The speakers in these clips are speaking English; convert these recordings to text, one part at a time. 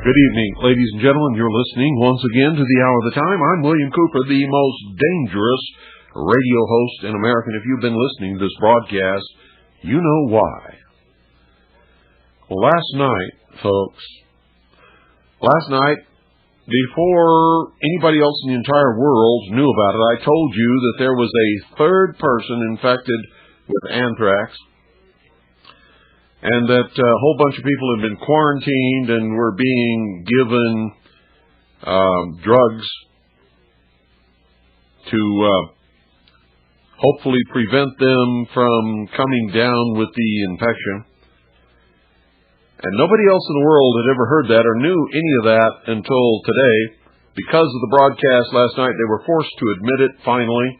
Good evening, ladies and gentlemen. You're listening once again to the Hour of the Time. I'm William Cooper, the most dangerous radio host in America. And if you've been listening to this broadcast, you know why. Well, last night, folks, before anybody else in the entire world knew about it, I told you that there was a third person infected with anthrax, and that a whole bunch of people had been quarantined and were being given drugs to hopefully prevent them from coming down with the infection. And nobody else in the world had ever heard that or knew any of that until today. Because of the broadcast last night, they were forced to admit it finally.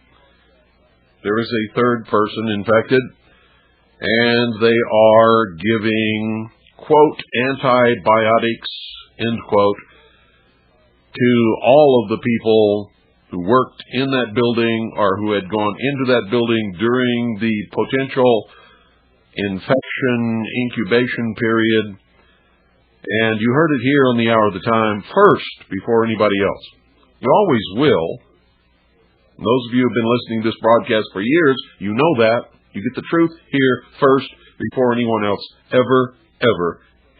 There is a third person infected, and they are giving, quote, antibiotics, end quote, to all of the people who worked in that building or who had gone into that building during the potential infection incubation period. And you heard it here on the Hour of the Time first before anybody else. You always will. Those of you who have been listening to this broadcast for years, you know that. You get the truth here first before anyone else ever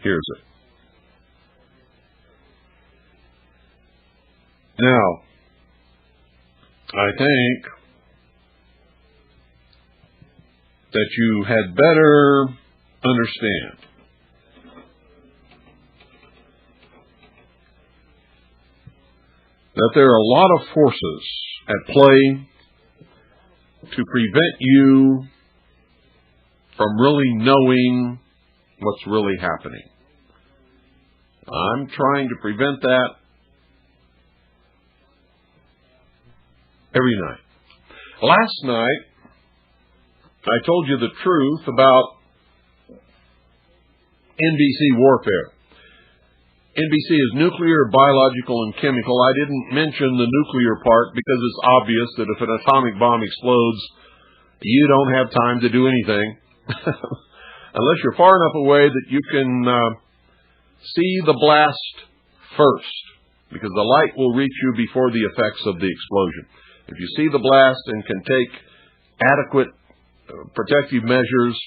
hears it. Now, I think that you had better understand that there are a lot of forces at play to prevent you from really knowing what's really happening. I'm trying to prevent that every night. Last night, I told you the truth about NBC warfare. NBC is nuclear, biological, and chemical. I didn't mention the nuclear part because it's obvious that if an atomic bomb explodes, you don't have time to do anything unless you're far enough away that you can see the blast first, because the light will reach you before the effects of the explosion. If you see the blast and can take adequate protective measures,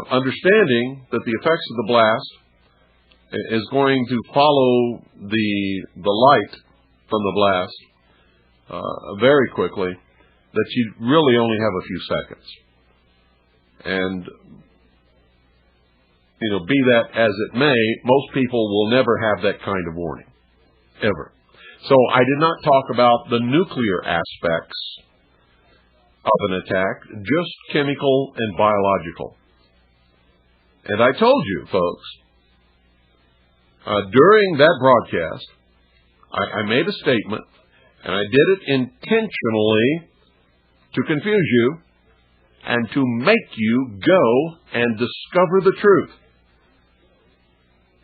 understanding that the effects of the blast is going to follow the light from the blast very quickly, that you really only have a few seconds. And, be that as it may, most people will never have that kind of warning, ever. So I did not talk about the nuclear aspects of an attack, just chemical and biological. And I told you, folks, during that broadcast, I made a statement, and I did it intentionally to confuse you and to make you go and discover the truth.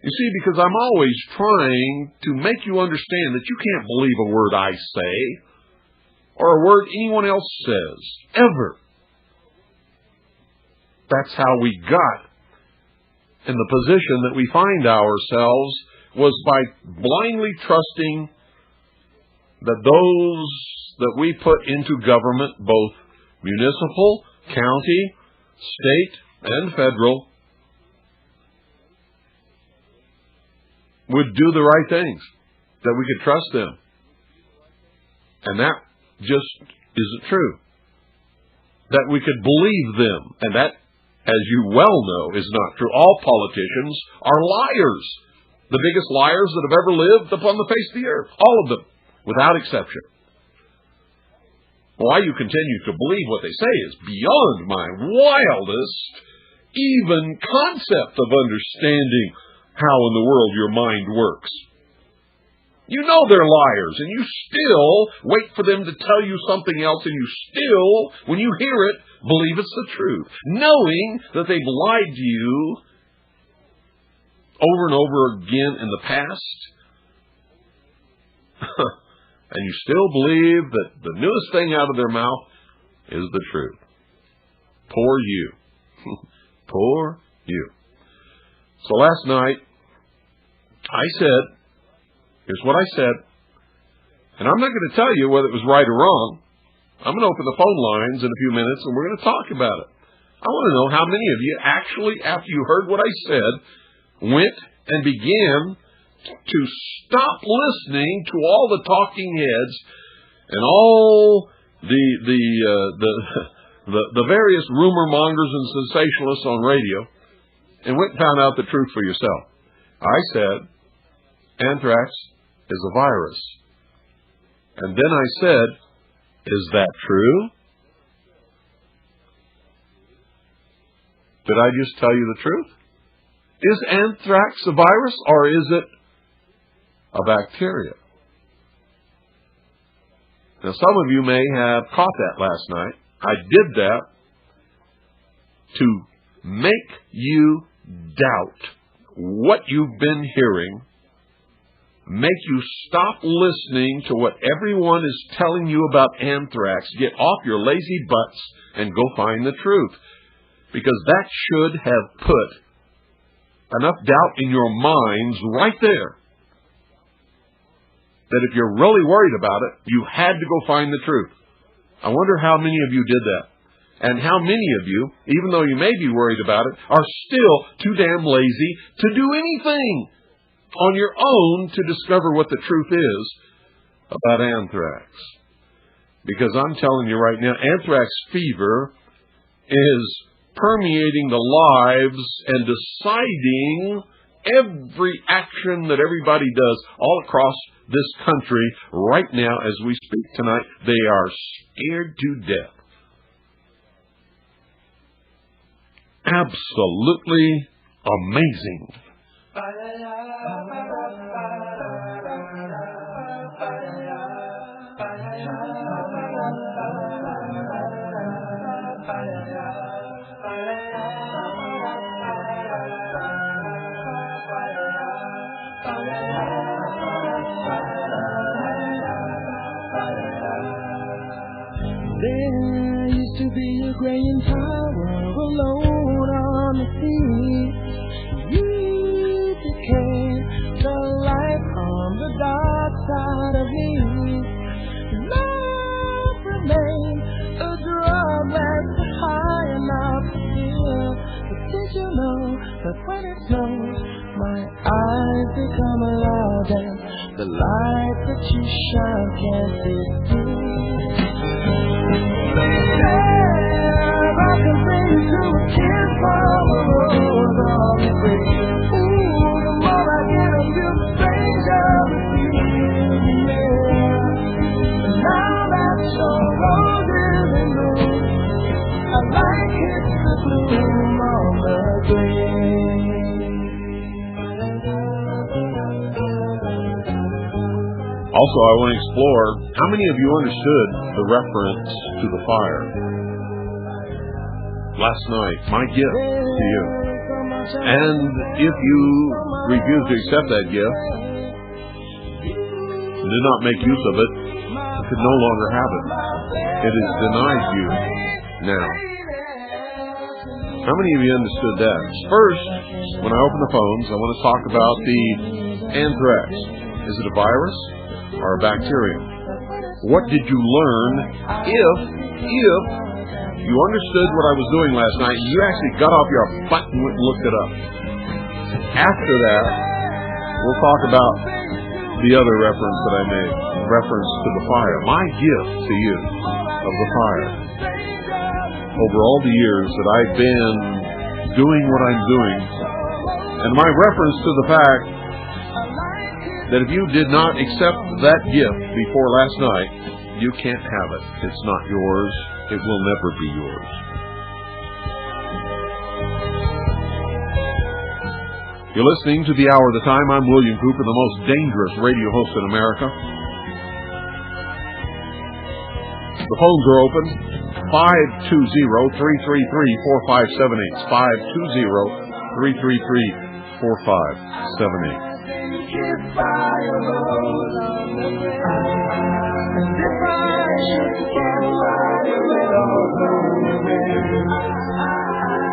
You see, because I'm always trying to make you understand that you can't believe a word I say or a word anyone else says, ever. That's how we got in the position that we find ourselves, was by blindly trusting that those that we put into government, both municipal, county, state, and federal, would do the right things, that we could trust them. And that just isn't true. That we could believe them, and that, as you well know, is not true. All politicians are liars. The biggest liars that have ever lived upon the face of the earth. All of them, without exception. Why you continue to believe what they say is beyond my wildest even concept of understanding how in the world your mind works. You know they're liars, and you still wait for them to tell you something else, and you still, when you hear it, believe it's the truth, knowing that they've lied to you over and over again in the past. And you still believe that the newest thing out of their mouth is the truth. Poor you. Poor you. So last night, I said, here's what I said, and I'm not going to tell you whether it was right or wrong. I'm going to open the phone lines in a few minutes, and we're going to talk about it. I want to know how many of you actually, after you heard what I said, went and began to stop listening to all the talking heads and all the various rumor mongers and sensationalists on radio, and went and found out the truth for yourself. I said, anthrax is a virus. And then I said, is that true? Did I just tell you the truth? Is anthrax a virus, or is it a bacteria? Now, some of you may have caught that last night. I did that to make you doubt what you've been hearing, make you stop listening to what everyone is telling you about anthrax. Get off your lazy butts and go find the truth. Because that should have put enough doubt in your minds right there that if you're really worried about it, you had to go find the truth. I wonder how many of you did that. And how many of you, even though you may be worried about it, are still too damn lazy to do anything on your own to discover what the truth is about anthrax. Because I'm telling you right now, anthrax fever is permeating the lives and deciding every action that everybody does all across this country right now as we speak tonight. They are scared to death. Absolutely amazing. There used to be a graying tower alone on the sea. You became the light on the dark side of me. Love remained a drug that's high enough to feel. But did you know that when it snows, my eyes become alive and the light that you shine can't be seen? I can bring you to a kiss from a rose on the grave. Ooh, the more I get of you, the stranger the feeling, yeah. And now that your rose is in bloom, I like it's the bloom on the grave. Also, I want to explore how many of you understood the reference to the fire. Last night, my gift to you. And if you refuse to accept that gift, do not make use of it, you could no longer have it. It is denied you now. How many of you understood that? First, when I open the phones, I want to talk about the anthrax. Is it a virus or a bacterium? What did you learn if you understood what I was doing last night and you actually got off your butt and went and looked it up? After that, we'll talk about the other reference that I made, reference to the fire. My gift to you of the fire. Over all the years that I've been doing what I'm doing, and my reference to the fact that if you did not accept that gift before last night, you can't have it. It's not yours. It will never be yours. You're listening to The Hour of the Time. I'm William Cooper, the most dangerous radio host in America. The phones are open. 520-333-4578. 520-333-4578.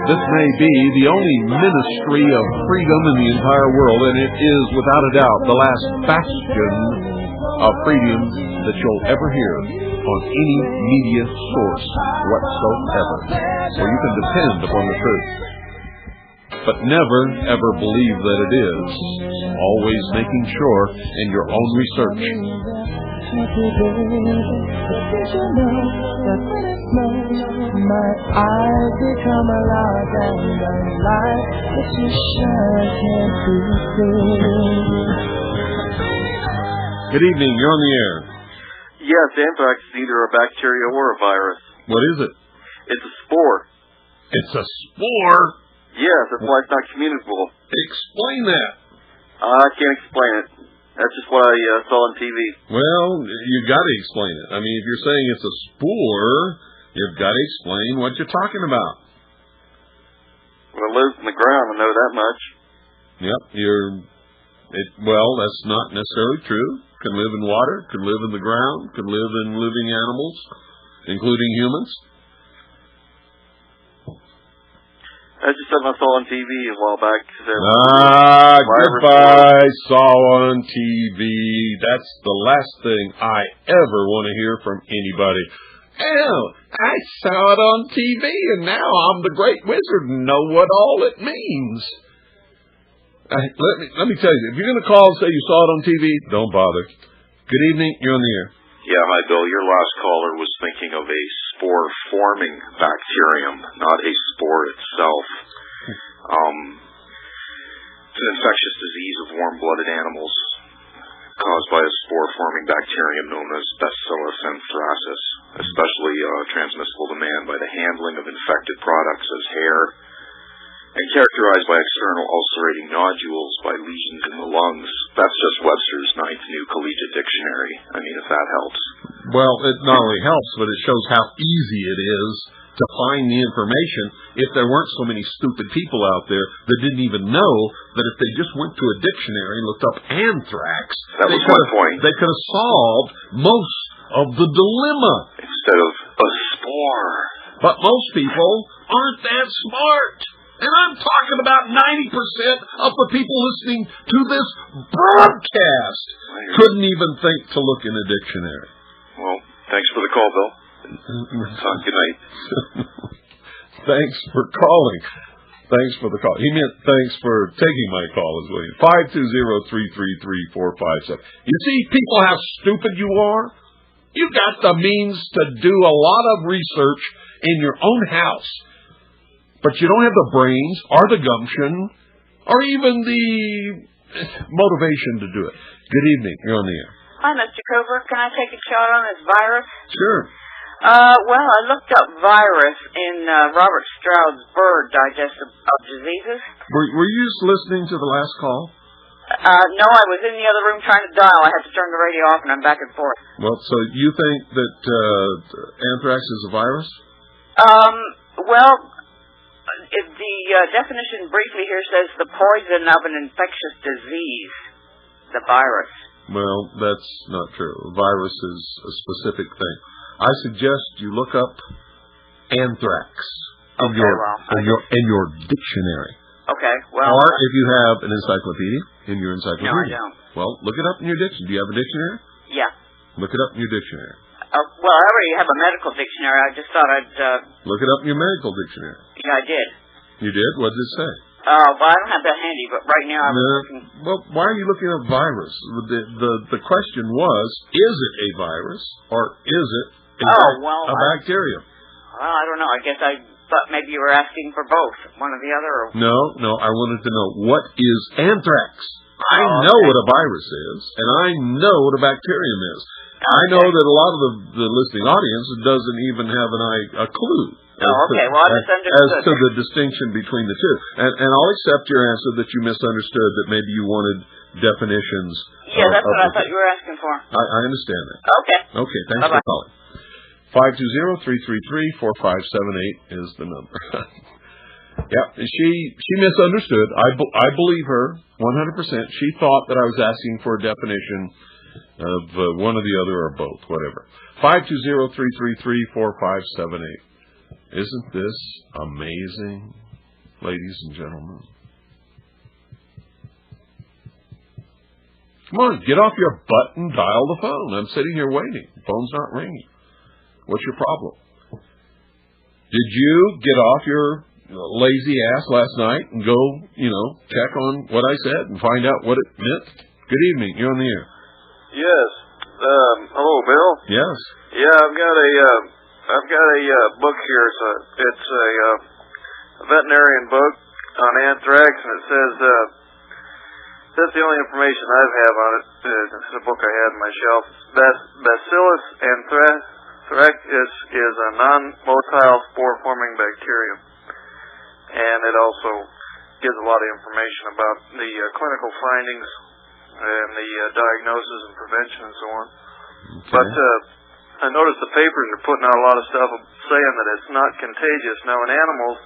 This may be the only ministry of freedom in the entire world, and it is, without a doubt, the last bastion of freedom that you'll ever hear on any media source whatsoever, where you can depend upon the truth. But never, ever believe that it is. Always making sure in your own research. My eyes become a large and the light that you shine can't be seen. Good evening, you're on the air. Yes, anthrax is either a bacteria or a virus. What is it? It's a spore. It's a spore? Yes, that's why it's not communicable. Explain that. I can't explain it. That's just what I saw on TV. Well, you got to explain it. I mean, if you're saying it's a spore, you've got to explain what you're talking about. Well, it lives in the ground, I know that much. Yep, well, that's not necessarily true. Can live in water, can live in the ground, can live in living animals, including humans. That's just something I saw on TV a while back. Goodbye, saw on TV. That's the last thing I ever want to hear from anybody. Oh, I saw it on TV, and now I'm the great wizard and know what all it means. Let me tell you, if you're going to call and say you saw it on TV, don't bother. Good evening, you're on the air. Yeah, hi, Bill. Your last caller was thinking of a spore-forming bacterium, not a spore itself. It's an infectious disease of warm-blooded animals caused by a spore-forming bacterium known as Bacillus anthracis, especially transmissible to man by the handling of infected products as hair, and characterized by external ulcerating nodules, by lesions in the lungs. That's just Webster's 9th New Collegiate Dictionary. I mean, if that helps. Well, it not only helps, but it shows how easy it is to find the information if there weren't so many stupid people out there that didn't even know that if they just went to a dictionary and looked up anthrax, that was my point. They could have solved most of the dilemma. Instead of a spore. But most people aren't that smart. And I'm talking about 90% of the people listening to this broadcast couldn't even think to look in a dictionary. Well, thanks for the call, Bill. Good night. Thanks for calling. Thanks for the call. He meant thanks for taking my call as well. 520-333-457. You see, people, how stupid you are? You got the means to do a lot of research in your own house. But you don't have the brains or the gumption or even the motivation to do it. Good evening. You're on the air. Hi, Mr. Covert. Can I take a shot on this virus? Sure. Well, I looked up virus in Robert Stroud's Bird Digest of Diseases. Were you just listening to the last call? No, I was in the other room trying to dial. I had to turn the radio off, and I'm back and forth. Well, so you think that anthrax is a virus? Well, if the definition briefly here says the poison of an infectious disease, the virus. Well, that's not true. A virus is a specific thing. I suggest you look up anthrax in your dictionary. Okay, well. Or if you have an encyclopedia in your encyclopedia. No, I don't. Well, look it up in your dictionary. Do you have a dictionary? Yeah. Look it up in your dictionary. Well, I already have a medical dictionary. I just thought I'd... Look it up in your medical dictionary. Yeah, I did. You did? What did it say? Well, I don't have that handy, but right now I'm looking... Well, why are you looking at virus? The question was, is it a virus or is it a bacterium? Well, I don't know. I guess I thought maybe you were asking for both, one or the other. Or... No. I wanted to know, what is anthrax? I know what a virus is, and I know what a bacterium is. I know that a lot of the listening audience doesn't even have a clue. As to the distinction between the two. And I'll accept your answer that you misunderstood, that maybe you wanted definitions. Yeah, that's what I thought you were asking for. I understand that. Okay, thanks for calling. 520-333-4578 is the number. Yeah, she misunderstood. I believe her 100%. She thought that I was asking for a definition of one or the other or both, whatever. 520-333-4578. Isn't this amazing? ladies and gentlemen. Come on, get off your butt and dial the phone. I'm sitting here waiting. The phone's not ringing. What's your problem? Did you get off your lazy ass last night and go, check on what I said and find out what it meant? Good evening. You're on the air. Yes. Hello, Bill. Yes. Yeah, I've got a book here. It's a veterinarian book on anthrax, and it says that's the only information I have on it. It's a book I had on my shelf. Bacillus anthrax is a non-motile spore-forming bacterium, and it also gives a lot of information about the clinical findings and the diagnosis and prevention and so on. Okay. But I noticed the papers are putting out a lot of stuff saying that it's not contagious. Now, in animals,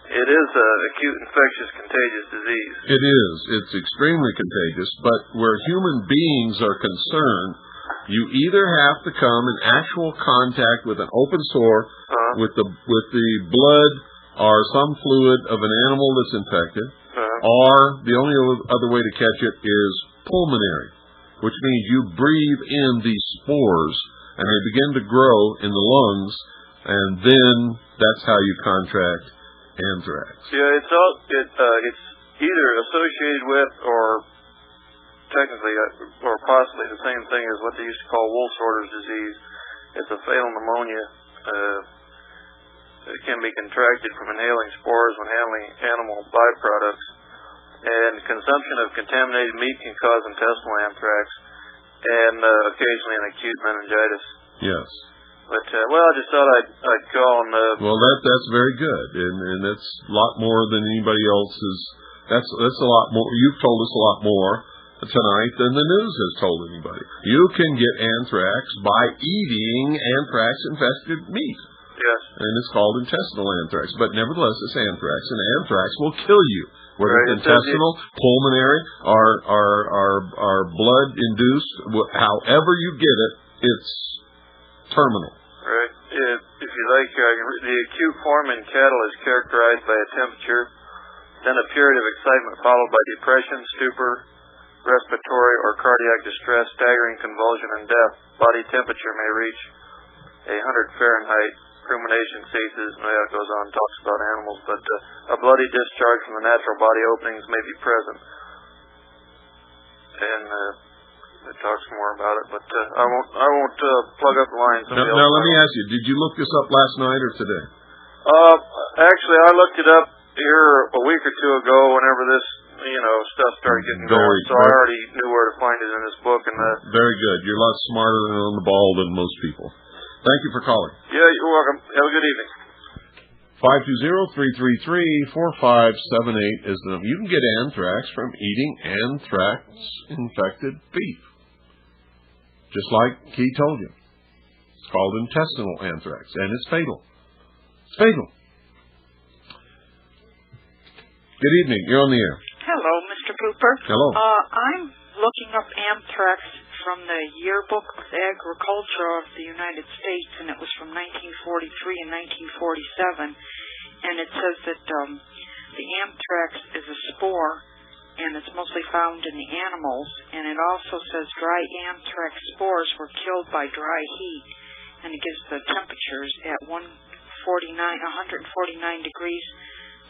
it is an acute infectious contagious disease. It is. It's extremely contagious, but where human beings are concerned, you either have to come in actual contact with an open sore, with the blood or some fluid of an animal that's infected, or the only other way to catch it is pulmonary, which means you breathe in these spores and they begin to grow in the lungs, and then that's how you contract anthrax. Yeah, it's either associated with or technically or possibly the same thing as what they used to call Wolfsorter's disease. It's a fatal pneumonia. It can be contracted from inhaling spores when handling animal byproducts. And consumption of contaminated meat can cause intestinal anthrax and occasionally an acute meningitis. Yes. But I just thought I'd call and. Well, that's very good, and that's a lot more than anybody else's. That's a lot more. You've told us a lot more tonight than the news has told anybody. You can get anthrax by eating anthrax-infested meat. Yes. And it's called intestinal anthrax, but nevertheless, it's anthrax, and anthrax will kill you. Whether it's intestinal, pulmonary, or blood-induced, however you get it, it's terminal. Right. If you like, the acute form in cattle is characterized by a temperature, then a period of excitement followed by depression, stupor, respiratory or cardiac distress, staggering, convulsion, and death. Body temperature may reach 100 Fahrenheit. Rumination ceases, and it goes on, talks about animals, but a bloody discharge from the natural body openings may be present. And it talks more about it, but I won't plug up the lines. Now let me ask you, did you look this up last night or today? Actually, I looked it up here a week or two ago whenever this, stuff started getting going, so I already knew where to find it in this book. And very good. You're a lot smarter and on the ball than most people. Thank you for calling. Yeah, you're welcome. Have a good evening. 520-333-4578 is the number. You can get anthrax from eating anthrax-infected beef. Just like he told you. It's called intestinal anthrax, and it's fatal. It's fatal. Good evening. You're on the air. Hello, Mr. Cooper. Hello. I'm looking up anthrax from the Yearbook of Agriculture of the United States, and it was from 1943 and 1947. And it says that the anthrax is a spore, and it's mostly found in the animals. And it also says dry anthrax spores were killed by dry heat, and it gives the temperatures at 149 degrees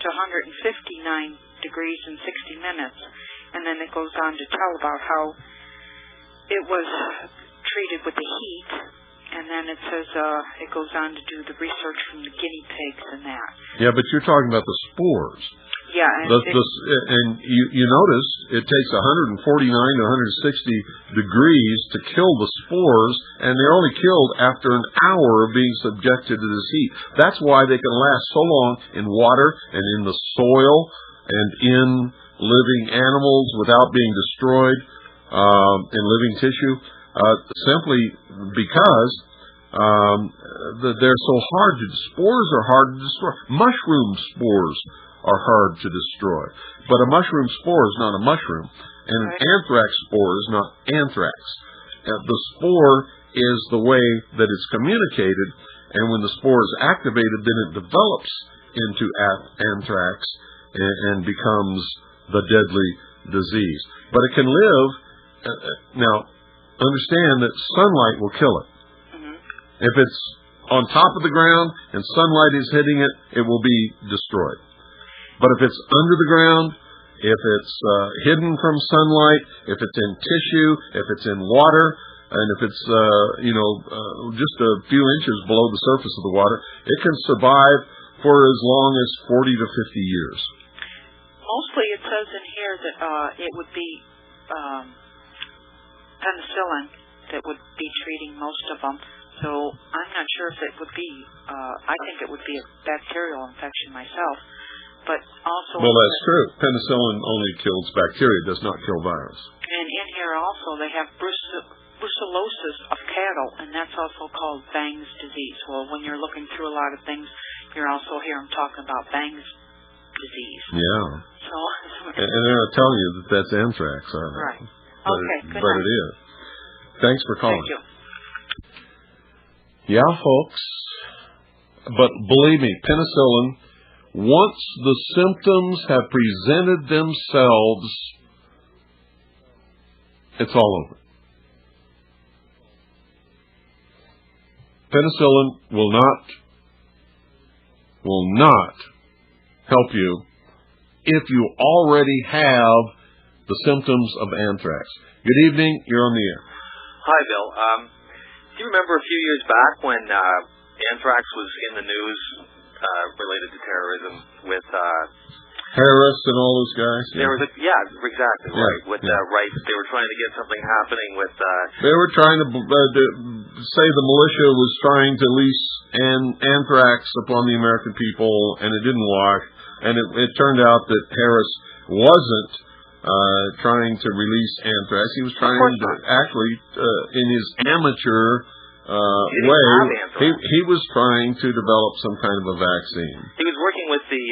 to 159 degrees in 60 minutes. And then it goes on to tell about how it was treated with the heat, and then it says it goes on to do the research from the guinea pigs and that. Yeah, but you're talking about the spores. Yeah. And you notice it takes 149 to 160 degrees to kill the spores, and they're only killed after an hour of being subjected to this heat. That's why they can last so long in water and in the soil and in living animals without being destroyed in living tissue, simply because they're so hard to. Spores are hard to destroy. Mushroom spores are hard to destroy, but a mushroom spore is not a mushroom, and an anthrax spore is not anthrax. The spore is the way that it's communicated, and when the spore is activated, then it develops into anthrax and becomes the deadly disease. But it can live. Now, understand that sunlight will kill it. If it's on top of the ground and sunlight is hitting it, it will be destroyed. But if it's under the ground, if it's hidden from sunlight, if it's in tissue, if it's in water, and if it's just a few inches below the surface of the water, it can survive for as long as 40 to 50 years. Mostly it says in here that it would be penicillin that would be treating most of them. So I'm not sure if it would be, I think it would be a bacterial infection myself. But also... Well, that's true. Penicillin only kills bacteria, it does not kill virus. And in here also they have brucellosis of cattle, and that's also called Bang's disease. Well, when you're looking through a lot of things, you're also hearing talking about Bang's disease. Yeah. So, and they're not telling you that that's anthrax, are they? Right. But Okay, good but night. it is. Thanks for calling. Thank you. Yeah, folks. But believe me, penicillin, once the symptoms have presented themselves, it's all over. Penicillin will not help you if you already have the symptoms of anthrax. Good evening, you're on the air. Hi, Bill. Do you remember a few years back when anthrax was in the news related to terrorism with Harris and all those guys? there was exactly right. With right, they were trying to get something happening with they were trying to say the militia was trying to lease anthrax upon the American people, and it didn't wash. And it turned out that Harris wasn't trying to release anthrax. He was trying to actually, in his amateur way, he was trying to develop some kind of a vaccine. He was working with the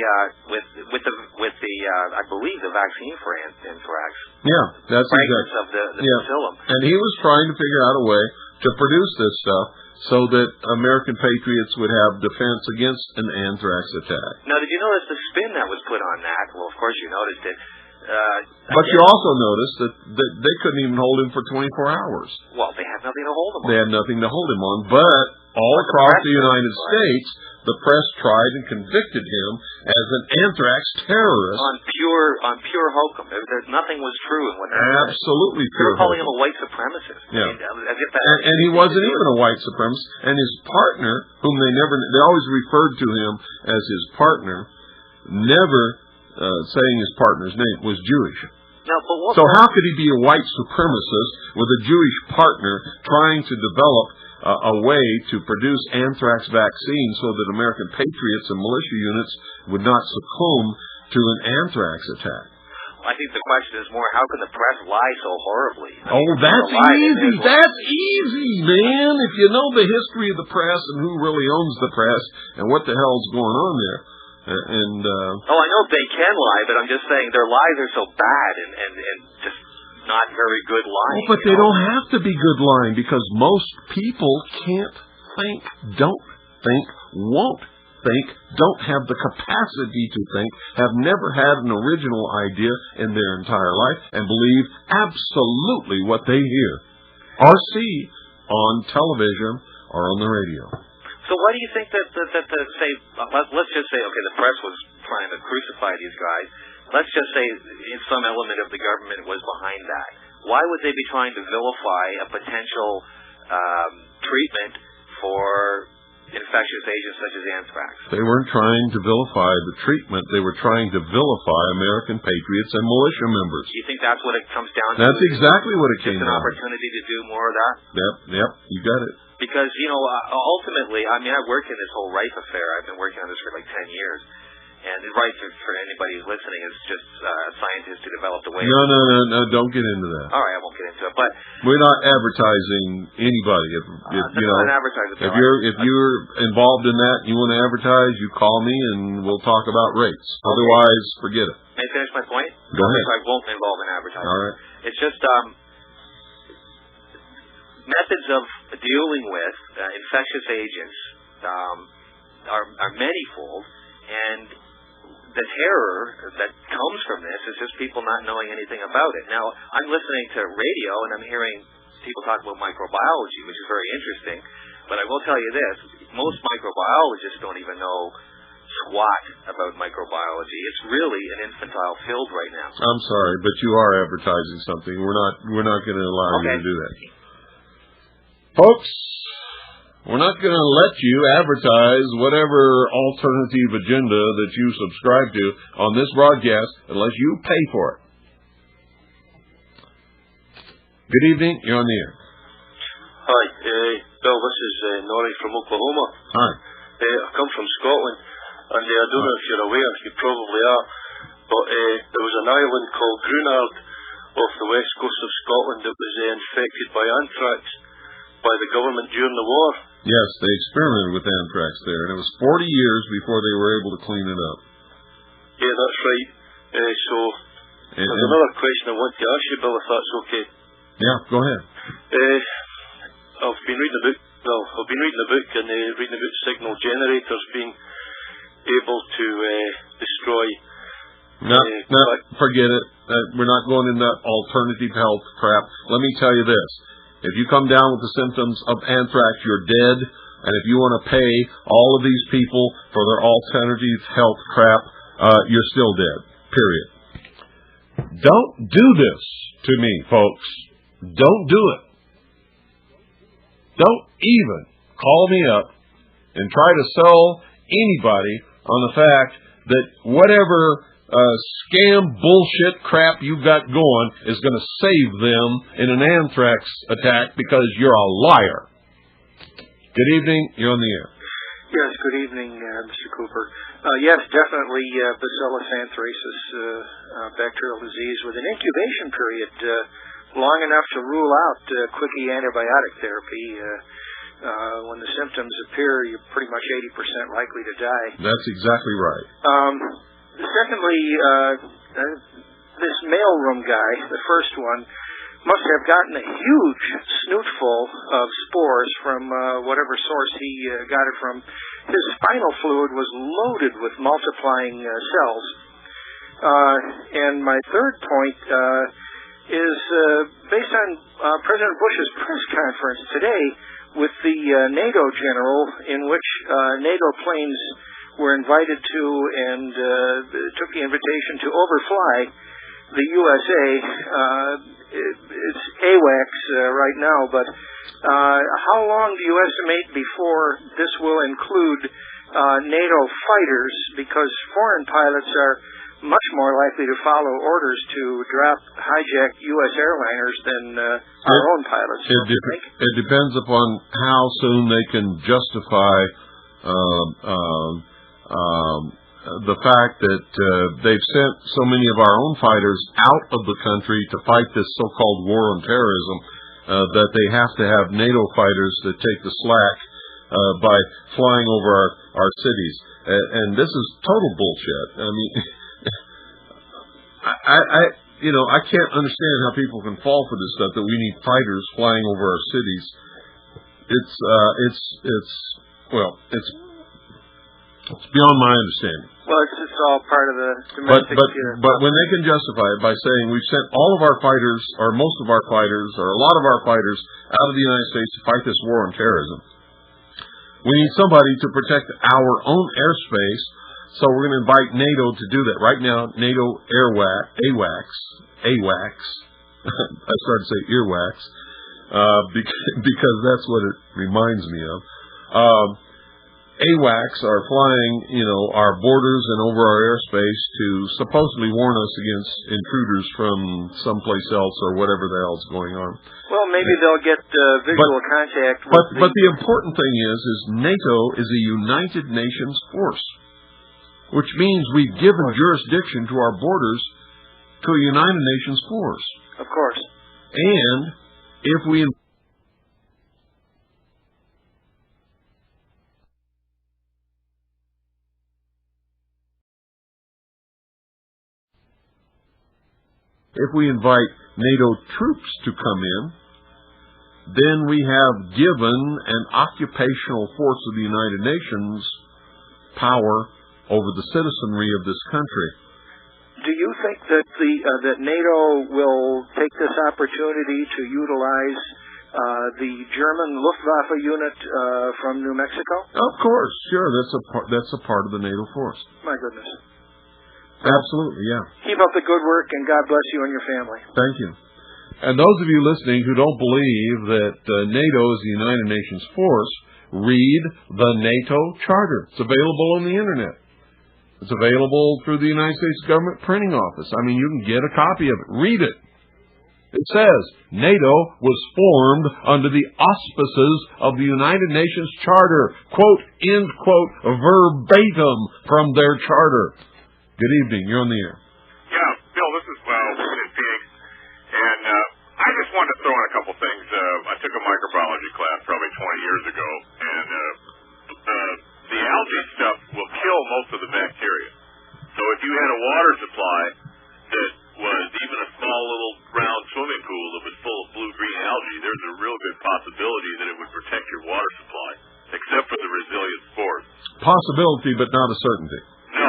I believe the vaccine for anthrax. Yeah, that's exactly of the bacillum. And he was trying to figure out a way to produce this stuff so that American patriots would have defense against an anthrax attack. Now, did you notice the spin that was put on that? Well, of course you noticed it. But you also noticed that they couldn't even hold him for 24 hours. Well, they had nothing to hold him on. They had nothing to hold him on, but all across the United States, the press tried and convicted him as an anthrax terrorist. On pure hokum. Nothing was true in what they said. Absolutely They pure were calling hokum. him a white supremacist. Yeah. As if that And he wasn't even a white supremacist. And his partner, whom they always referred to him as his partner, never saying his partner's name, was Jewish. No, but So how could he be a white supremacist with a Jewish partner trying to develop a way to produce anthrax vaccines so that American patriots and militia units would not succumb to an anthrax attack? I think the question is more, how can the press lie so horribly? That's easy. That's easy, man. If you know the history of the press and who really owns the press and what the hell's going on there. I know they can lie, but I'm just saying their lies are so bad and just not very good lying. But they don't have to be good lying, because most people can't think, don't think, won't think, don't have the capacity to think, have never had an original idea in their entire life, and believe absolutely what they hear or see on television or on the radio. So why do you think that say, let's just say, okay, the press was trying to crucify these guys. Let's just say some element of the government was behind that. Why would they be trying to vilify a potential treatment for infectious agents such as anthrax? They weren't trying to vilify the treatment. They were trying to vilify American patriots and militia members. Do you think that's what it comes down to? That's exactly what it came down to. Just an opportunity to do more of that? Yep, you got it. Because, ultimately, I've worked in this whole Rife affair. I've been working on this for like 10 years. And Rife, for anybody who's listening, is just a scientist who developed a way. No, don't get into that. All right, I won't get into it. But we're not advertising anybody. If you're involved in that and you want to advertise, you call me and we'll talk about rates. Okay. Otherwise, forget it. May I finish my point? Go ahead. I won't involve in advertising. All right. It's just methods of dealing with infectious agents are manifold, And the terror that comes from this is just people not knowing anything about it. Now, I'm listening to radio and I'm hearing people talk about microbiology, which is very interesting. But I will tell you this, most microbiologists don't even know squat about microbiology. It's really an infantile field right now. I'm sorry, but you are advertising something. We're not going to allow you to do that. Folks, we're not going to let you advertise whatever alternative agenda that you subscribe to on this broadcast unless you pay for it. Good evening. You're on the air. Hi, Bill, this is Norrie from Oklahoma. Hi. I come from Scotland, and I don't know if you're aware, you probably are, but there was an island called Grunard off the west coast of Scotland that was infected by anthrax by the government during the war. Yes, they experimented with anthrax there, and it was 40 years before they were able to clean it up. Yeah, that's right. So, there's another question I want to ask you, Bill, if that's okay. Yeah, go ahead. I've been reading a book, and reading about signal generators being able to destroy... No, forget it. We're not going into that alternative health crap. Let me tell you this. If you come down with the symptoms of anthrax, you're dead. And if you want to pay all of these people for their alternative health crap, you're still dead. Period. Don't do this to me, folks. Don't do it. Don't even call me up and try to sell anybody on the fact that whatever scam bullshit crap you've got going is going to save them in an anthrax attack because you're a liar. Good evening. You're on the air. Yes, good evening, Mr. Cooper. Yes, definitely Bacillus anthracis bacterial disease with an incubation period long enough to rule out quickie antibiotic therapy. When the symptoms appear, you're pretty much 80% likely to die. That's exactly right. Secondly, this mailroom guy, the first one, must have gotten a huge snootful of spores from whatever source he got it from. His spinal fluid was loaded with multiplying cells. And my third point is based on President Bush's press conference today with the NATO general, in which NATO planes were invited to and took the invitation to overfly the USA. It's AWACS right now, but how long do you estimate before this will include NATO fighters? Because foreign pilots are much more likely to follow orders to drop hijacked U.S. airliners than our own pilots. It depends upon how soon they can justify the fact that they've sent so many of our own fighters out of the country to fight this so-called war on terrorism that they have to have NATO fighters that take the slack by flying over our cities. And this is total bullshit. I mean, I can't understand how people can fall for this stuff that we need fighters flying over our cities. It's beyond my understanding. Well, it's all part of the domestic... But when they can justify it by saying we've sent all of our fighters, or most of our fighters, or a lot of our fighters out of the United States to fight this war on terrorism, we need somebody to protect our own airspace, so we're going to invite NATO to do that. Right now, NATO AWACS, I started to say earwax, because that's what it reminds me of. AWACS are flying, our borders and over our airspace to supposedly warn us against intruders from someplace else or whatever the hell's going on. Well, maybe they'll get visual contact. But the important thing is NATO is a United Nations force, which means we've given jurisdiction to our borders to a United Nations force. Of course. And if we invite NATO troops to come in, then we have given an occupational force of the United Nations power over the citizenry of this country. Do you think that that NATO will take this opportunity to utilize the German Luftwaffe unit from New Mexico? Of course, sure. That's a part of the NATO force. My goodness. Absolutely, yeah. Keep up the good work, and God bless you and your family. Thank you. And those of you listening who don't believe that NATO is the United Nations force, read the NATO Charter. It's available on the Internet. It's available through the United States government printing office. I mean, you can get a copy of it. Read it. It says, NATO was formed under the auspices of the United Nations Charter. Quote, end quote, verbatim from their charter. Good evening. You're on the air. Yeah, Bill, this is William in Phoenix. And I just wanted to throw in a couple things. I took a microbiology class probably 20 years ago, and the algae stuff will kill most of the bacteria. So if you had a water supply that was even a small little round swimming pool that was full of blue-green algae, there's a real good possibility that it would protect your water supply, except for the resilient spores. Possibility, but not a certainty. No.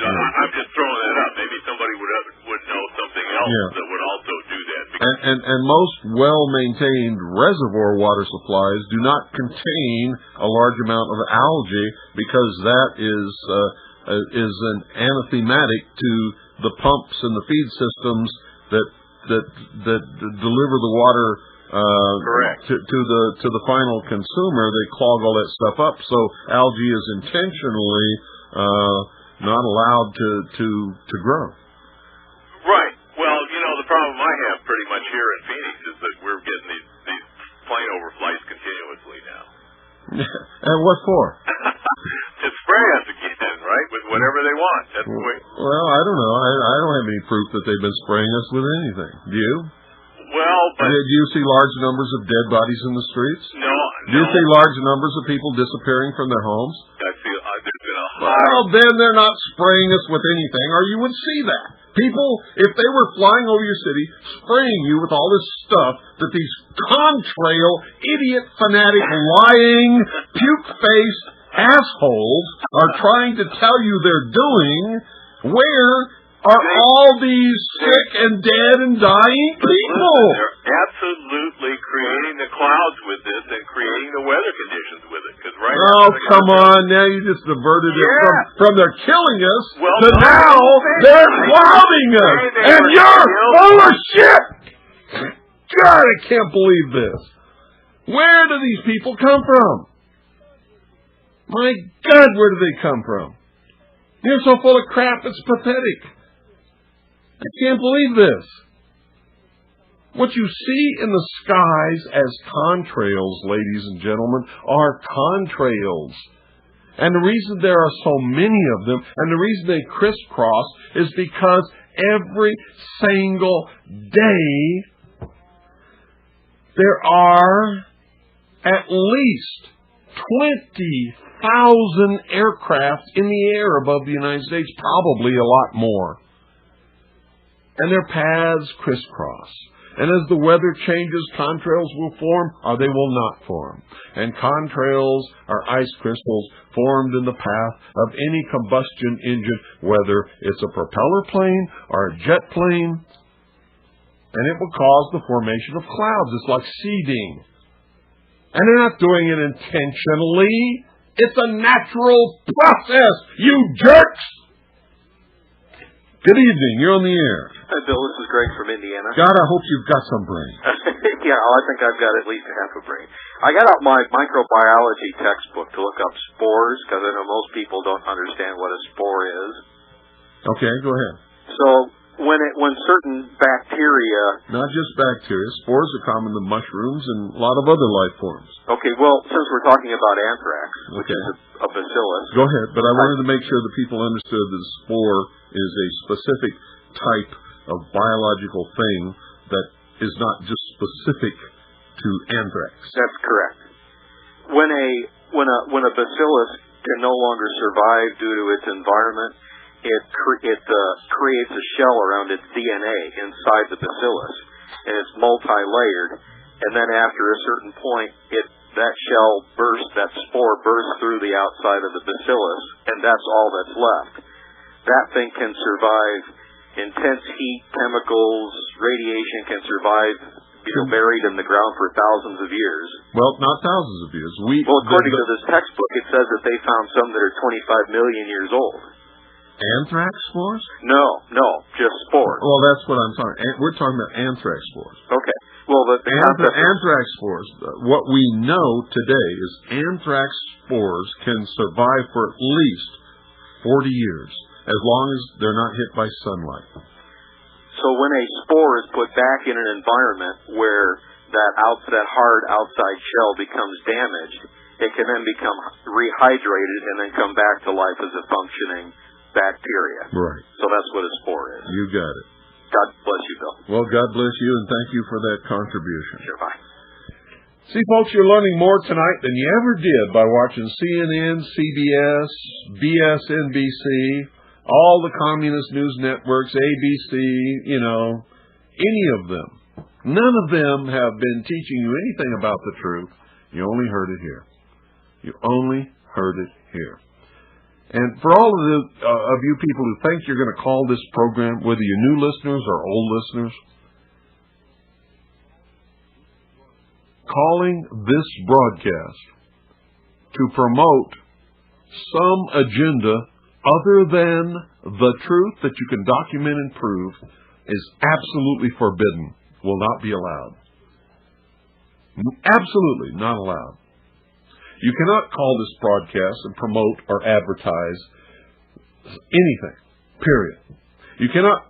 I'm just throwing that up. Maybe somebody would know something else that would also do that. And most well-maintained reservoir water supplies do not contain a large amount of algae because that is an anathematic to the pumps and the feed systems that deliver the water to the final consumer. They clog all that stuff up. So algae is intentionally not allowed to grow. Right. Well, the problem I have pretty much here in Phoenix is that we're getting these plane overflights continuously now. And what for? To spray us again, right? With whatever they want. That's the way. Well, I don't know. I don't have any proof that they've been spraying us with anything. Do you? Well, but... Do you see large numbers of dead bodies in the streets? No. Do you see large numbers of people disappearing from their homes? I feel there's been a high... Well, then they're not spraying us with anything, or you would see that. People, if they were flying over your city, spraying you with all this stuff that these contrail, idiot, fanatic, lying, puke-faced assholes are trying to tell you they're doing, where are all these sick and dead and dying people? They're absolutely creating the clouds with this and creating the weather conditions with it. Cause right now, come on. Now you just diverted it from they're killing us to now they're clouding us. And you're full of shit! God, I can't believe this. Where do these people come from? My God, where do they come from? You're so full of crap, it's pathetic. I can't believe this. What you see in the skies as contrails, ladies and gentlemen, are contrails. And the reason there are so many of them, and the reason they crisscross, is because every single day there are at least 20,000 aircraft in the air above the United States, probably a lot more. And their paths crisscross. And as the weather changes, contrails will form or they will not form. And contrails are ice crystals formed in the path of any combustion engine, whether it's a propeller plane or a jet plane. And it will cause the formation of clouds. It's like seeding. And they're not doing it intentionally. It's a natural process, you jerks! Good evening. You're on the air. Hi, Bill. This is Greg from Indiana. God, I hope you've got some brain. Yeah, I think I've got at least half a brain. I got out my microbiology textbook to look up spores, because I know most people don't understand what a spore is. Okay, go ahead. So, when certain bacteria... Not just bacteria. Spores are common to mushrooms and a lot of other life forms. Okay, well, since we're talking about anthrax, which is a bacillus... Go ahead, but I wanted to make sure that people understood that a spore is a specific type of biological thing that is not just specific to anthrax. That's correct. When a bacillus can no longer survive due to its environment, it creates a shell around its DNA inside the bacillus, and it's multi-layered. And then after a certain point, it that shell bursts, that spore bursts through the outside of the bacillus, and that's all that's left. That thing can survive intense heat, chemicals, radiation, can survive, buried in the ground for thousands of years. Well, not thousands of years. According to this textbook, it says that they found some that are 25 million years old. Anthrax spores? No, just spores. Well, that's what I'm talking. We're talking about anthrax spores. Okay. Well, the anthrax spores. What we know today is anthrax spores can survive for at least 40 years, as long as they're not hit by sunlight. So when a spore is put back in an environment where that hard outside shell becomes damaged, it can then become rehydrated and then come back to life as a functioning bacteria. Right. So that's what a spore is. You got it. God bless you, Bill. Well, God bless you, and thank you for that contribution. Sure, bye. See, folks, you're learning more tonight than you ever did by watching CNN, CBS, BSNBC, all the communist news networks, ABC, any of them. None of them have been teaching you anything about the truth. You only heard it here. You only heard it here. And for all of you people who think you're going to call this program, whether you're new listeners or old listeners, calling this broadcast to promote some agenda other than the truth that you can document and prove is absolutely forbidden, will not be allowed. Absolutely not allowed. You cannot call this broadcast and promote or advertise anything, period. You cannot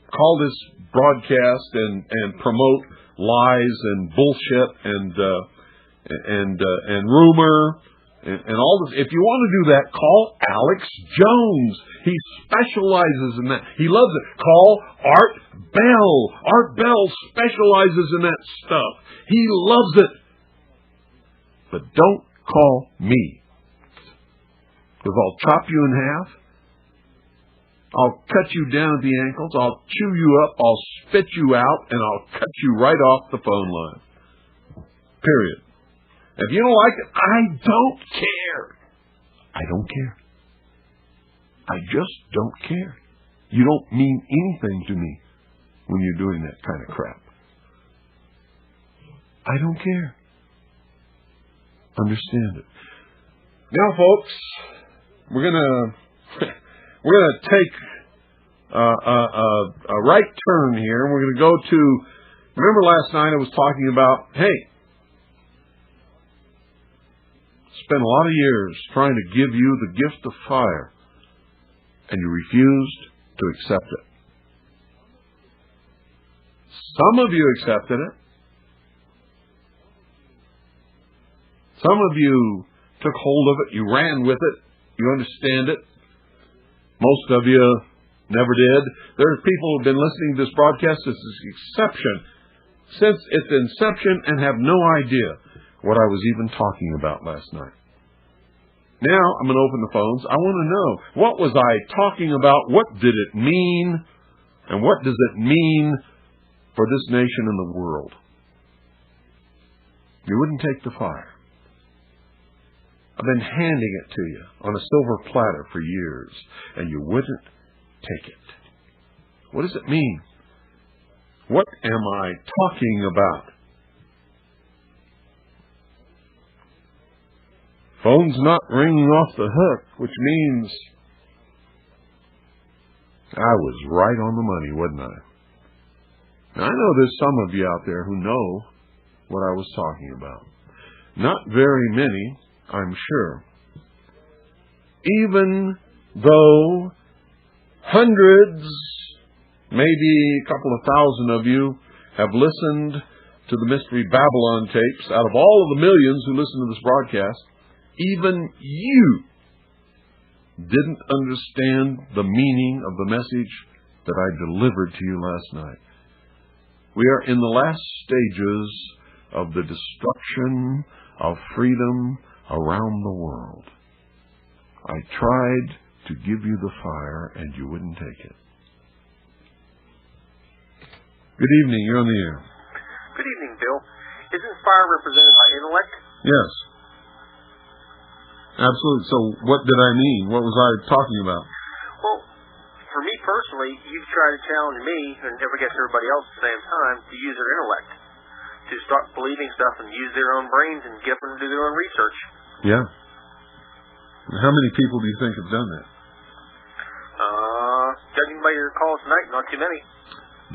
call this broadcast and promote lies and bullshit and rumor and all this. If you want to do that, call Alex Jones. He specializes in that. He loves it. Call Art Bell. Art Bell specializes in that stuff. He loves it. But don't call me, because I'll chop you in half. I'll cut you down at the ankles. I'll chew you up. I'll spit you out, and I'll cut you right off the phone line. Period. If you don't like it, I don't care. I don't care. I just don't care. You don't mean anything to me when you're doing that kind of crap. I don't care. Understand it. Now, folks, we're gonna take a right turn here. We're gonna go to. Remember last night I was talking about, hey, spent a lot of years trying to give you the gift of fire, and you refused to accept it. Some of you accepted it. Some of you took hold of it. You ran with it. You understand it. Most of you never did. There's people who've been listening to this broadcast since its inception and have no idea what I was even talking about last night. Now I'm going to open the phones. I want to know, what was I talking about? What did it mean? And what does it mean for this nation and the world? You wouldn't take the fire. I've been handing it to you on a silver platter for years, and you wouldn't take it. What does it mean? What am I talking about? Phone's not ringing off the hook, which means I was right on the money, wasn't I? Now, I know there's some of you out there who know what I was talking about. Not very many, I'm sure. Even though hundreds, maybe a couple of thousand of you have listened to the Mystery Babylon tapes, out of all of the millions who listen to this broadcast, even you didn't understand the meaning of the message that I delivered to you last night. We are in the last stages of the destruction of freedom around the world. I tried to give you the fire, and you wouldn't take it. Good evening. You're on the air. Good evening, Bill. Isn't fire represented by intellect? Yes. Absolutely. So what did I mean? What was I talking about? Well, for me personally, you've tried to challenge me, and I guess everybody else at the same time, to use their intellect, to start believing stuff and use their own brains and get them to do their own research. Yeah. How many people do you think have done that? Judging by your calls tonight, not too many.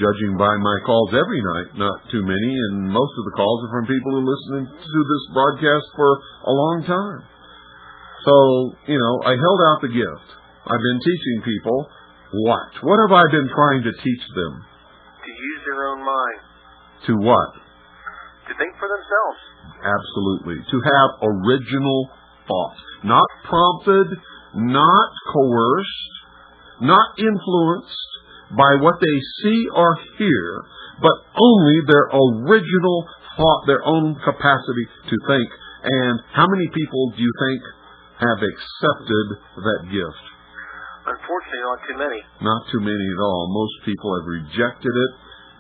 Judging by my calls every night, not too many, and most of the calls are from people who listen to this broadcast for a long time. So, I held out the gift. I've been teaching people what? What have I been trying to teach them? To use their own mind. To what? To think for themselves. Absolutely. To have original thought. Not prompted, not coerced, not influenced by what they see or hear, but only their original thought, their own capacity to think. And how many people do you think have accepted that gift? Unfortunately, not too many. Not too many at all. Most people have rejected it.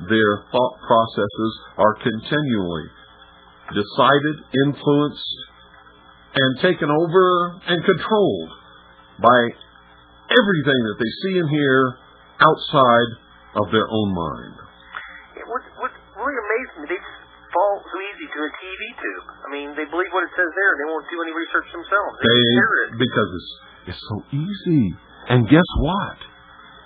Their thought processes are continually decided, influenced, and taken over and controlled by everything that they see and hear outside of their own mind. What's really amazing, they just fall so easy to a TV tube. I mean, they believe what it says there, and they won't do any research themselves. Because it's so easy. And guess what?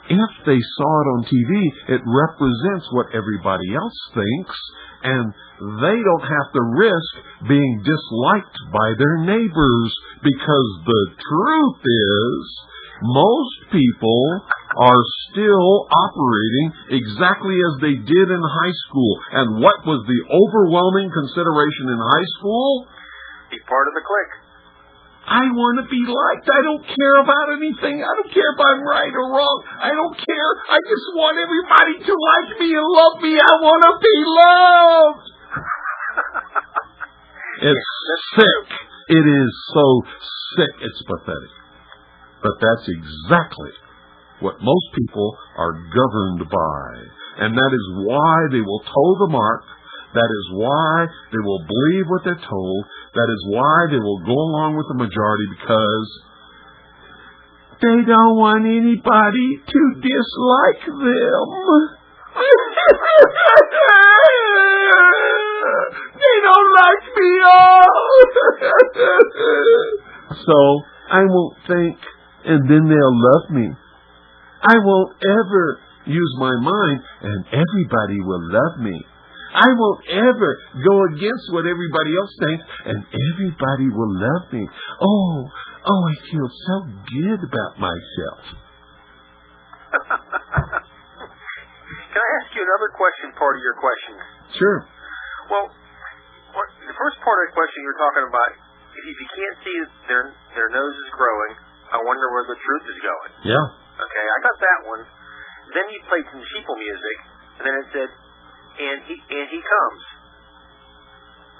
If they saw it on TV, it represents what everybody else thinks, and they don't have to risk being disliked by their neighbors, because the truth is, most people are still operating exactly as they did in high school. And what was the overwhelming consideration in high school? Be part of the clique. I want to be liked. I don't care about anything. I don't care if I'm right or wrong. I don't care. I just want everybody to like me and love me. I want to be loved. It's sick. It is so sick. It's pathetic. But that's exactly what most people are governed by. And that is why they will toe the mark. That is why they will believe what they're told. That is why they will go along with the majority, because they don't want anybody to dislike them. They don't like me all. So I won't think, and then they'll love me. I won't ever use my mind, and everybody will love me. I won't ever go against what everybody else thinks, and everybody will love me. Oh, I feel so good about myself. Can I ask you another question, part of your question? Sure. Well, the first part of the question you were talking about, if you can't see their nose is growing, I wonder where the truth is going. Yeah. Okay, I got that one. Then you played some sheeple music, and then it said, and he comes.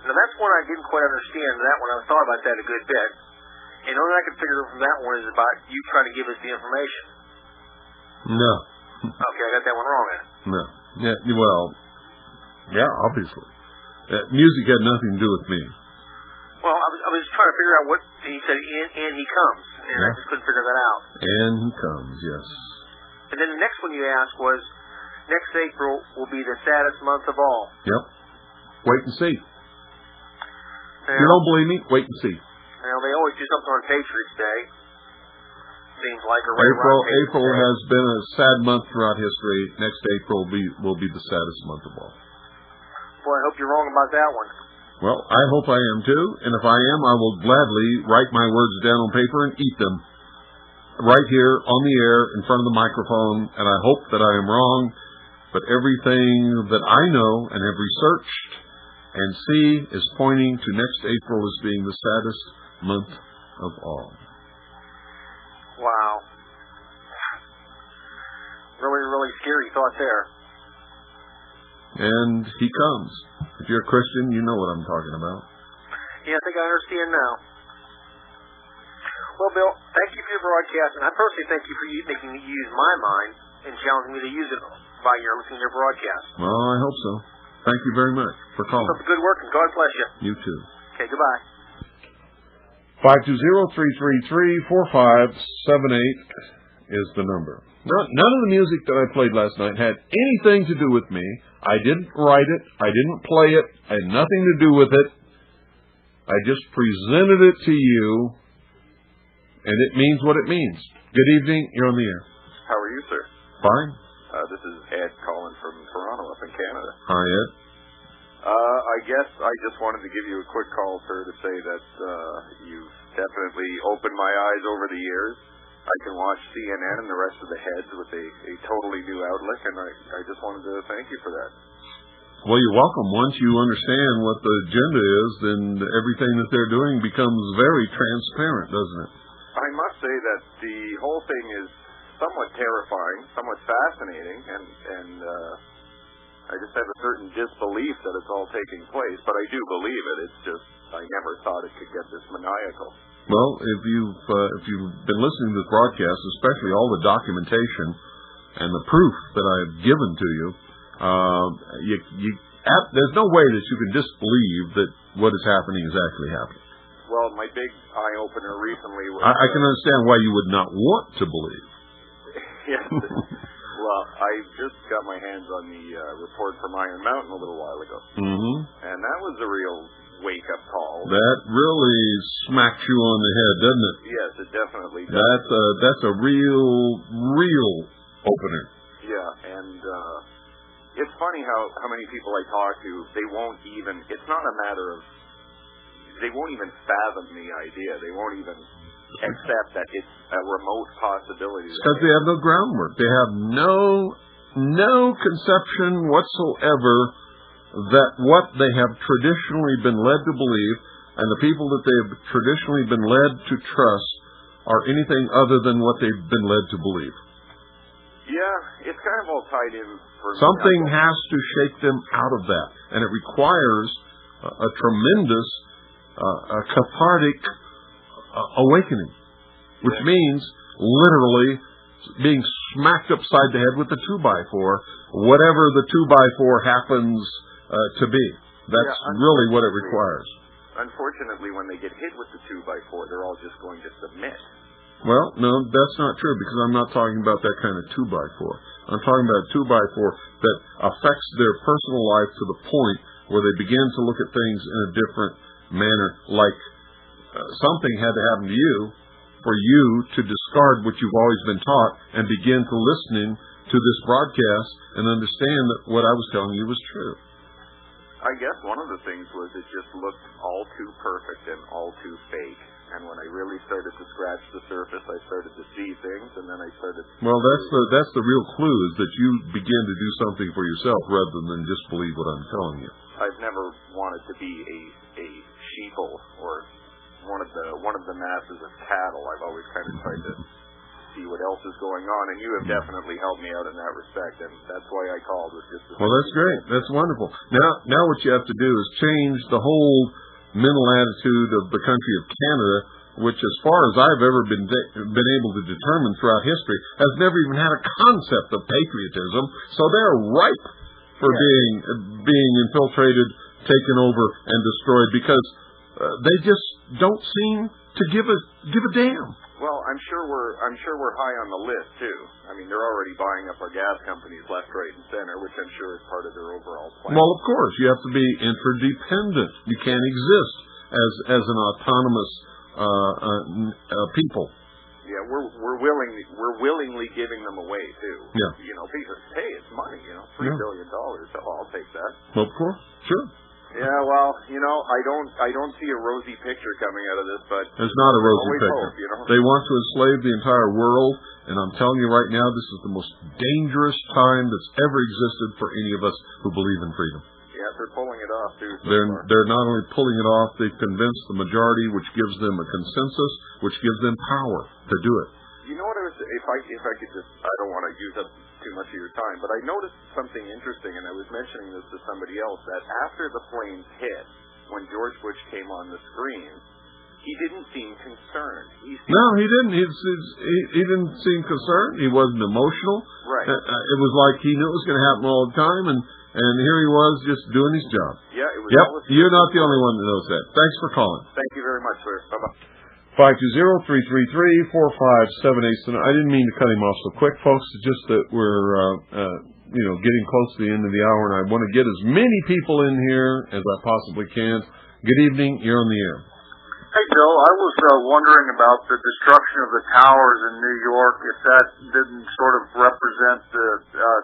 Now that's one I didn't quite understand. That one I thought about that a good bit. And only I could figure from that one is about you trying to give us the information. No. Okay, I got that one wrong then. No. Yeah. Well. Yeah. Obviously, music had nothing to do with me. Well, I was trying to figure out what he said. And he comes, and I just couldn't figure that out. And he comes. Yes. And then the next one you asked was, next April will be the saddest month of all. Yep. Wait and see. If you don't believe me, wait and see. Well, they always do something on Patriots Day. Seems like April has been a sad month throughout history. Next April will be the saddest month of all. Boy, I hope you're wrong about that one. Well, I hope I am too. And if I am, I will gladly write my words down on paper and eat them. Right here on the air in front of the microphone. And I hope that I am wrong. But everything that I know and have researched and see is pointing to next April as being the saddest month of all. Wow. Really, really scary thought there. And he comes. If you're a Christian, you know what I'm talking about. Yeah, I think I understand now. Well, Bill, thank you for your broadcast, and I personally thank you for making me use my mind and challenging me to use it by your listening to your broadcast. Well, I hope so. Thank you very much for calling. Keep up the good work, and God bless you. You too. Okay, goodbye. 520-333-4578 is the number. None of the music that I played last night had anything to do with me. I didn't write it. I didn't play it. I had nothing to do with it. I just presented it to you, and it means what it means. Good evening. You're on the air. How are you, sir? Fine. This is Ed calling from Toronto up in Canada. Hi, Ed. I guess I just wanted to give you a quick call, sir, to say that you've definitely opened my eyes over the years. I can watch CNN and the rest of the heads with a totally new outlook, and I just wanted to thank you for that. Well, you're welcome. Once you understand what the agenda is, then everything that they're doing becomes very transparent, doesn't it? I must say that the whole thing is somewhat terrifying, somewhat fascinating, and I just have a certain disbelief that it's all taking place, but I do believe it. It's just I never thought it could get this maniacal. Well, if you've been listening to the broadcast, especially all the documentation and the proof that I've given to you, there's no way that you can disbelieve that what is happening is actually happening. Well, my big eye-opener recently was... I can understand why you would not want to believe. Yes. Well, I just got my hands on the report from Iron Mountain a little while ago. Mm-hmm. And that was a real wake-up call. That really smacks you on the head, doesn't it? Yes, it definitely does. That's a real opener. Yeah, and it's funny how many people I talk to, they won't even, it's not a matter of, they won't even fathom the idea. They won't even accept that it's a remote possibility. Because they have no groundwork. They have no conception whatsoever that what they have traditionally been led to believe and the people that they have traditionally been led to trust are anything other than what they've been led to believe. Yeah, it's kind of all tied in. Something has to shake them out of that, and it requires a tremendous cathartic awakening, which means literally being smacked upside the head with the 2x4, whatever the 2x4 happens to be. That's really what it requires. Unfortunately, when they get hit with the 2x4, they're all just going to submit. Well, no, that's not true, because I'm not talking about that kind of 2x4. I'm talking about a 2x4 that affects their personal life to the point where they begin to look at things in a different manner, like something had to happen to you for you to discard what you've always been taught and begin to listening to this broadcast and understand that what I was telling you was true. I guess one of the things was it just looked all too perfect and all too fake. And when I really started to scratch the surface, I started to see things, and then I started... Well, that's the real clue, is that you begin to do something for yourself rather than just believe what I'm telling you. I've never wanted to be a sheeple or one of the masses of cattle. I've always kind of tried to see what else is going on, and you have definitely helped me out in that respect, and that's why I called. Was just well, that's great. That's wonderful. Now what you have to do is change the whole mental attitude of the country of Canada, which, as far as I've ever been able to determine throughout history, has never even had a concept of patriotism. So they're ripe for being infiltrated, taken over, and destroyed, because they just don't seem to give a damn. Well, I'm sure we're high on the list too. I mean, they're already buying up our gas companies left, right, and center, which I'm sure is part of their overall plan. Well, of course, you have to be interdependent. You can't exist as an autonomous people. Yeah, we're willingly giving them away too. Yeah. You know, because hey, it's money. You know, $3 billion. So I'll take that. Of course, sure. Yeah, well, you know, I don't see a rosy picture coming out of this, but there's not a rosy picture. Hope, you know? They want to enslave the entire world, and I'm telling you right now, this is the most dangerous time that's ever existed for any of us who believe in freedom. Yeah, they're pulling it off too. They're not only pulling it off, they've convinced the majority, which gives them a consensus, which gives them power to do it. You know what I was? If I could just, I don't want to use up too much of your time, but I noticed something interesting, and I was mentioning this to somebody else, that after the planes hit, when George Bush came on the screen, he didn't seem concerned. No, he didn't. He didn't seem concerned. He wasn't emotional. Right. It was like he knew it was going to happen all the time, and here he was just doing his job. Yeah, it was. Yep, you're not the only one that knows that. Thanks for calling. Thank you very much, sir. Bye-bye. 520-333-4578. I didn't mean to cut him off so quick, folks. It's just that we're getting close to the end of the hour, and I want to get as many people in here as I possibly can. Good evening. You're on the air. Hey, Bill. I was wondering about the destruction of the towers in New York, if that didn't sort of represent the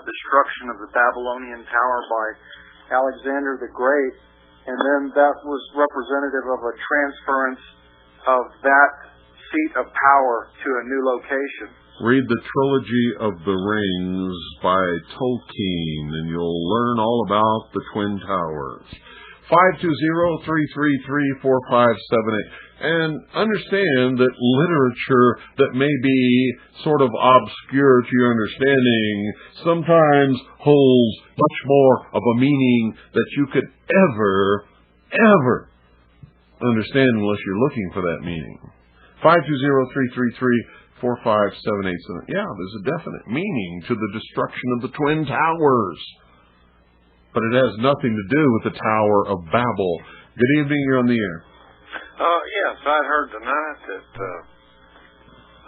destruction of the Babylonian Tower by Alexander the Great, and then that was representative of a transference of that seat of power to a new location. Read the Trilogy of the Rings by Tolkien, and you'll learn all about the Twin Towers. 520-333-4578. And understand that literature that may be sort of obscure to your understanding sometimes holds much more of a meaning that you could ever understand unless you're looking for that meaning. 520-333-4578. Yeah, there's a definite meaning to the destruction of the Twin Towers. But it has nothing to do with the Tower of Babel. Good evening, you're on the air. Yes, I heard tonight that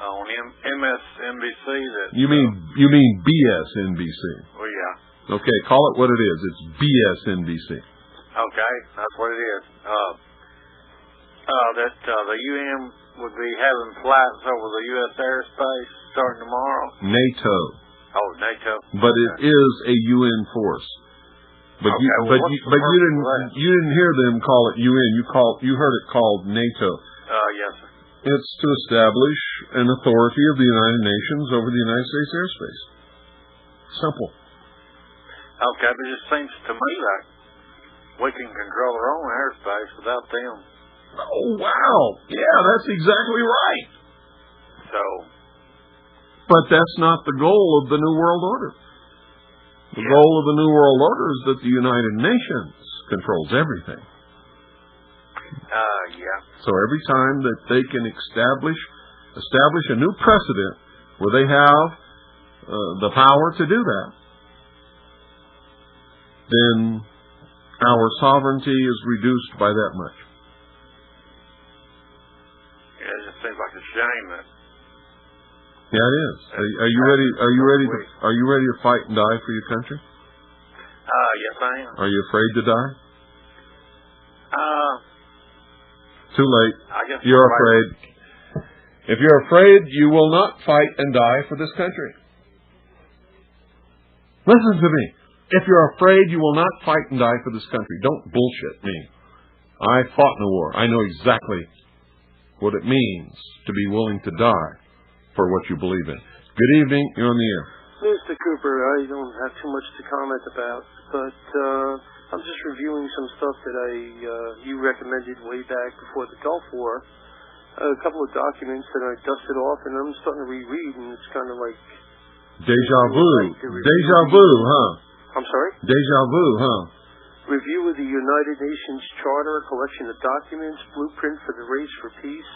on MSNBC that... You mean BSNBC? Well, yeah. Okay, call it what it is. It's BSNBC. Okay, that's what it is. That the UN would be having flights over the U.S. airspace starting tomorrow. NATO. Oh, NATO. But it is a UN force. But okay, you didn't hear them call it UN. You heard it called NATO. Yes, sir. It's to establish an authority of the United Nations over the United States airspace. Simple. Okay, but it just seems to me like we can control our own airspace without them. Oh, wow. Yeah, that's exactly right. So. But that's not the goal of the New World Order. The goal of the New World Order is that the United Nations controls everything. Yeah. So every time that they can establish a new precedent where they have the power to do that, then our sovereignty is reduced by that much. Yeah, it just seems like a shame that. Yeah, it is. Are you ready to fight and die for your country? Yes, I am. Are you afraid to die? Too late. I guess you're afraid. If you're afraid, you will not fight and die for this country. Listen to me. If you're afraid, you will not fight and die for this country. Don't bullshit me. I fought in a war. I know exactly what it means to be willing to die for what you believe in. Good evening. You're on the air. Mr. Cooper, I don't have too much to comment about, but I'm just reviewing some stuff that you recommended way back before the Gulf War. A couple of documents that I dusted off, and I'm starting to reread, and it's kind of like... Deja vu. Deja vu, huh? I'm sorry? Deja vu, huh? Review of the United Nations Charter, a collection of documents, blueprint for the race for peace,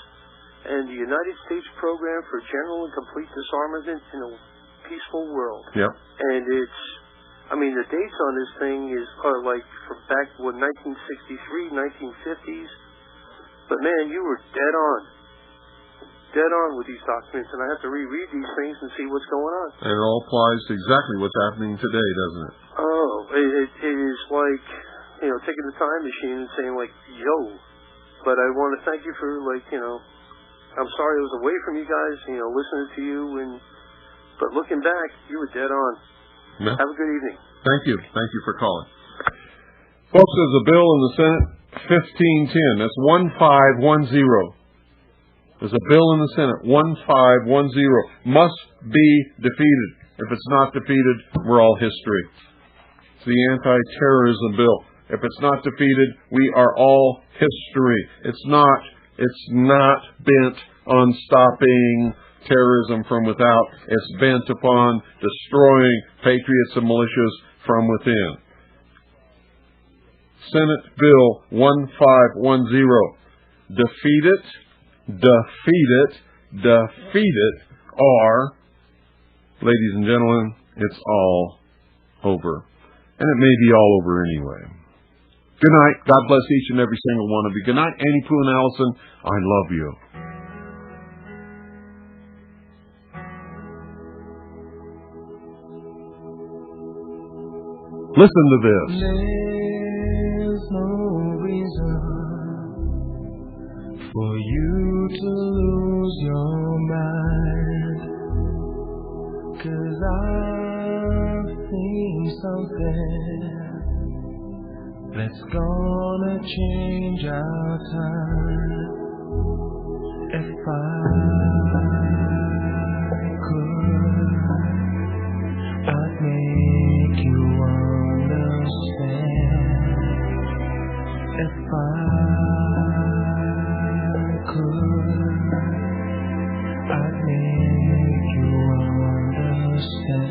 and the United States Program for General and Complete Disarmament in a Peaceful World. Yep. And it's... the dates on this thing are like from back, 1963, 1950s. But man, you were dead on with these documents, and I have to reread these things and see what's going on. And it all applies to exactly what's happening today, doesn't it? Oh, it is like, taking the time machine and saying like, yo. But I want to thank you for I'm sorry I was away from you guys, listening to you, but looking back, you were dead on. Yeah. Have a good evening. Thank you. Thank you for calling. Folks, there's a bill in the Senate, 1510. That's 1510. There's a bill in the Senate, 1510. Must be defeated. If it's not defeated, we're all history. It's the anti-terrorism bill. If it's not defeated, we are all history. It's not bent on stopping terrorism from without. It's bent upon destroying patriots and militias from within. Senate Bill 1510. Defeat it, or, ladies and gentlemen, it's all over. And it may be all over anyway. Good night. God bless each and every single one of you. Good night, Annie Pooh and Allison. I love you. Listen to this. There's no reason for you to lose your mind, 'cause I've seen something that's gonna change our time. If I could, I'd make you understand. If I could, I'd make you understand.